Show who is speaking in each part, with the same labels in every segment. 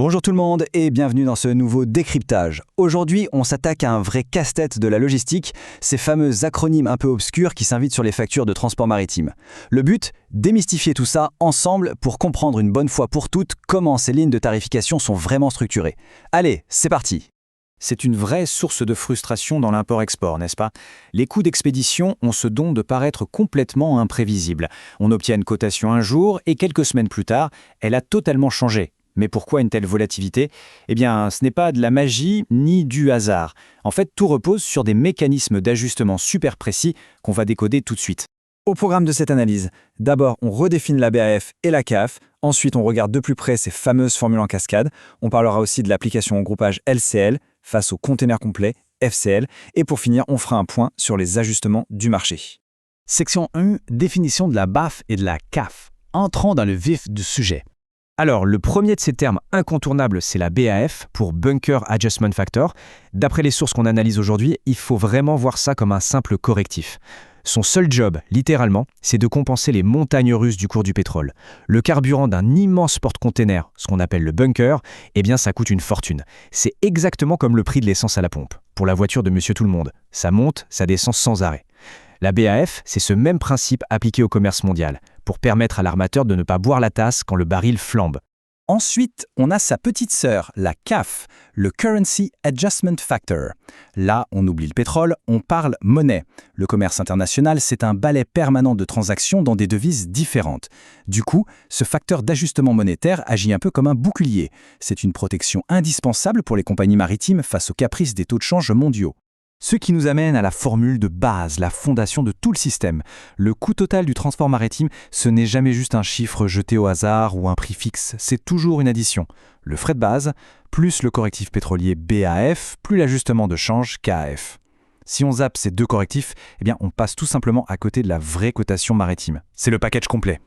Speaker 1: Bonjour tout le monde et bienvenue dans ce nouveau décryptage. Aujourd'hui, on s'attaque à un vrai casse-tête de la logistique, ces fameux acronymes un peu obscurs qui s'invitent sur les factures de transport maritime. Le but, démystifier tout ça ensemble pour comprendre une bonne fois pour toutes comment ces lignes de tarification sont vraiment structurées. Allez, c'est parti!
Speaker 2: C'est une vraie source de frustration dans l'import-export, n'est-ce pas? Les coûts d'expédition ont ce don de paraître complètement imprévisibles. On obtient une cotation un jour et quelques semaines plus tard, elle a totalement changé. Mais pourquoi une telle volatilité? Eh bien, ce n'est pas de la magie ni du hasard. En fait, tout repose sur des mécanismes d'ajustement super précis qu'on va décoder tout de suite.
Speaker 1: Au programme de cette analyse, d'abord on redéfinit la BAF et la CAF, ensuite on regarde de plus près ces fameuses formules en cascade, on parlera aussi de l'application au groupage LCL face au container complet FCL, et pour finir on fera un point sur les ajustements du marché.
Speaker 3: Section 1, définition de la BAF et de la CAF. Entrons dans le vif du sujet. Alors, le premier de ces termes incontournables, c'est la BAF, pour Bunker Adjustment Factor. D'après les sources qu'on analyse aujourd'hui, il faut vraiment voir ça comme un simple correctif. Son seul job, littéralement, c'est de compenser les montagnes russes du cours du pétrole. Le carburant d'un immense porte-container, ce qu'on appelle le bunker, eh bien ça coûte une fortune. C'est exactement comme le prix de l'essence à la pompe, pour la voiture de Monsieur Tout-le-Monde. Ça monte, ça descend sans arrêt. La BAF, c'est ce même principe appliqué au commerce mondial, pour permettre à l'armateur de ne pas boire la tasse quand le baril flambe.
Speaker 1: Ensuite, on a sa petite sœur, la CAF, le Currency Adjustment Factor. Là, on oublie le pétrole, on parle monnaie. Le commerce international, c'est un balai permanent de transactions dans des devises différentes. Du coup, ce facteur d'ajustement monétaire agit un peu comme un bouclier. C'est une protection indispensable pour les compagnies maritimes face aux caprices des taux de change mondiaux. Ce qui nous amène à la formule de base, la fondation de tout le système. Le coût total du transport maritime, ce n'est jamais juste un chiffre jeté au hasard ou un prix fixe, c'est toujours une addition. Le frais de base, plus le correctif pétrolier BAF, plus l'ajustement de change KAF. Si on zappe ces deux correctifs, eh bien on passe tout simplement à côté de la vraie cotation maritime. C'est le package complet.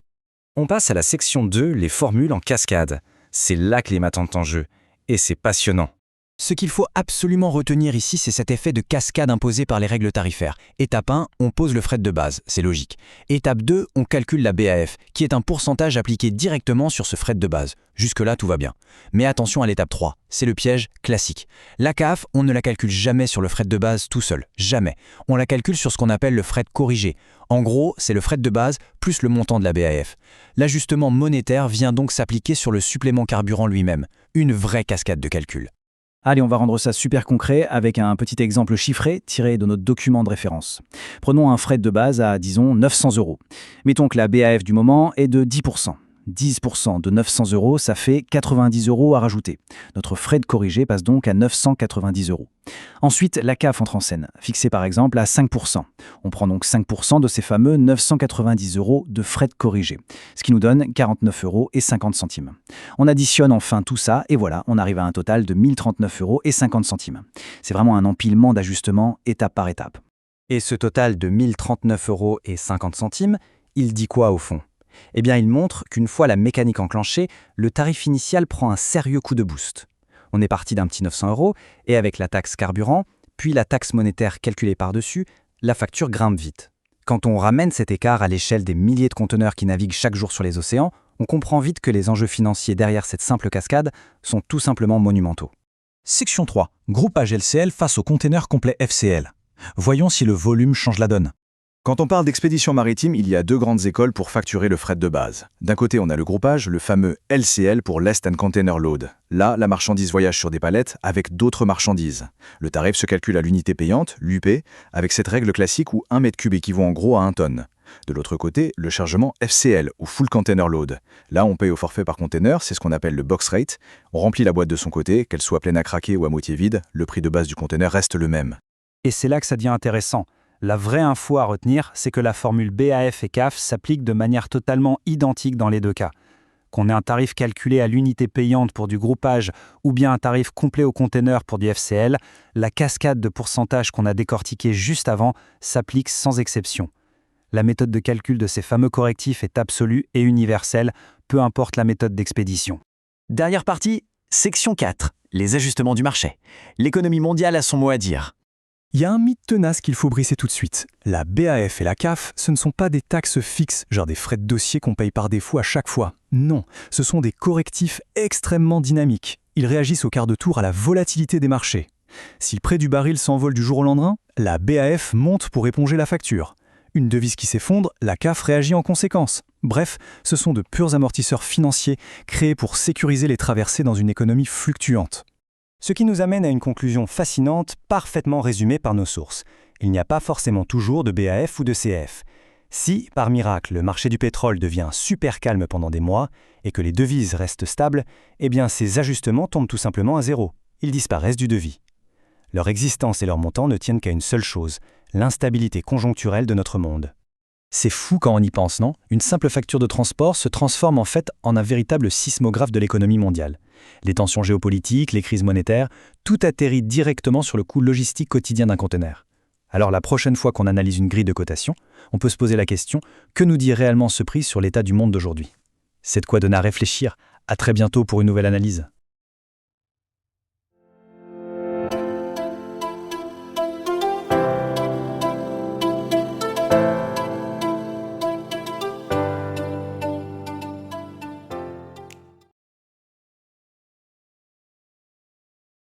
Speaker 1: On passe à la section 2, les formules en cascade. C'est là que les maths entrent en jeu. Et c'est passionnant. Ce qu'il faut absolument retenir ici, c'est cet effet de cascade imposé par les règles tarifaires. Étape 1, on pose le fret de base, c'est logique. Étape 2, on calcule la BAF, qui est un pourcentage appliqué directement sur ce fret de base. Jusque-là, tout va bien. Mais attention à l'étape 3, c'est le piège classique. La CAF, on ne la calcule jamais sur le fret de base tout seul, jamais. On la calcule sur ce qu'on appelle le fret corrigé. En gros, c'est le fret de base plus le montant de la BAF. L'ajustement monétaire vient donc s'appliquer sur le supplément carburant lui-même. Une vraie cascade de calcul. Allez, on va rendre ça super concret avec un petit exemple chiffré tiré de notre document de référence. Prenons un fret de base à, disons, 900 €. Mettons que la BAF du moment est de 10%. 10% de 900 €, ça fait 90 € à rajouter. Notre fret corrigé passe donc à 990 €. Ensuite, la CAF entre en scène, fixée par exemple à 5%. On prend donc 5% de ces fameux 990 € de fret corrigé, ce qui nous donne 49,50 €. On additionne enfin tout ça et voilà, on arrive à un total de 1039,50 €. C'est vraiment un empilement d'ajustements étape par étape. Et ce total de 1039,50 €, il dit quoi au fond ? Eh bien, il montre qu'une fois la mécanique enclenchée, le tarif initial prend un sérieux coup de boost. On est parti d'un petit 900 € et avec la taxe carburant, puis la taxe monétaire calculée par-dessus, la facture grimpe vite. Quand on ramène cet écart à l'échelle des milliers de conteneurs qui naviguent chaque jour sur les océans, on comprend vite que les enjeux financiers derrière cette simple cascade sont tout simplement monumentaux. Section 3. Groupage LCL face au container complet FCL. Voyons si le volume change la donne.
Speaker 2: Quand on parle d'expédition maritime, il y a deux grandes écoles pour facturer le fret de base. D'un côté, on a le groupage, le fameux LCL pour Less Than Container Load. Là, la marchandise voyage sur des palettes avec d'autres marchandises. Le tarif se calcule à l'unité payante, l'UP, avec cette règle classique où 1 mètre cube équivaut en gros à 1 tonne. De l'autre côté, le chargement FCL ou Full Container Load. Là, on paye au forfait par container, c'est ce qu'on appelle le box rate. On remplit la boîte de son côté, qu'elle soit pleine à craquer ou à moitié vide, le prix de base du container reste le même.
Speaker 1: Et c'est là que ça devient intéressant. La vraie info à retenir, c'est que la formule BAF et CAF s'applique de manière totalement identique dans les deux cas. Qu'on ait un tarif calculé à l'unité payante pour du groupage ou bien un tarif complet au container pour du FCL, la cascade de pourcentage qu'on a décortiquée juste avant s'applique sans exception. La méthode de calcul de ces fameux correctifs est absolue et universelle, peu importe la méthode d'expédition. Dernière partie, section 4, les ajustements du marché. L'économie mondiale a son mot à dire. Il y a un mythe tenace qu'il faut briser tout de suite. La BAF et la CAF, ce ne sont pas des taxes fixes, genre des frais de dossier qu'on paye par défaut à chaque fois. Non, ce sont des correctifs extrêmement dynamiques. Ils réagissent au quart de tour à la volatilité des marchés. Si le prix du baril s'envole du jour au lendemain, la BAF monte pour éponger la facture. Une devise qui s'effondre, la CAF réagit en conséquence. Bref, ce sont de purs amortisseurs financiers créés pour sécuriser les traversées dans une économie fluctuante. Ce qui nous amène à une conclusion fascinante, parfaitement résumée par nos sources. Il n'y a pas forcément toujours de BAF ou de CF. Si, par miracle, le marché du pétrole devient super calme pendant des mois et que les devises restent stables, eh bien ces ajustements tombent tout simplement à zéro. Ils disparaissent du devis. Leur existence et leur montant ne tiennent qu'à une seule chose, l'instabilité conjoncturelle de notre monde. C'est fou quand on y pense, non? Une simple facture de transport se transforme en fait en un véritable sismographe de l'économie mondiale. Les tensions géopolitiques, les crises monétaires, tout atterrit directement sur le coût logistique quotidien d'un conteneur. Alors la prochaine fois qu'on analyse une grille de cotation, on peut se poser la question, que nous dit réellement ce prix sur l'état du monde d'aujourd'hui? C'est de quoi donner à réfléchir. À très bientôt pour une nouvelle analyse.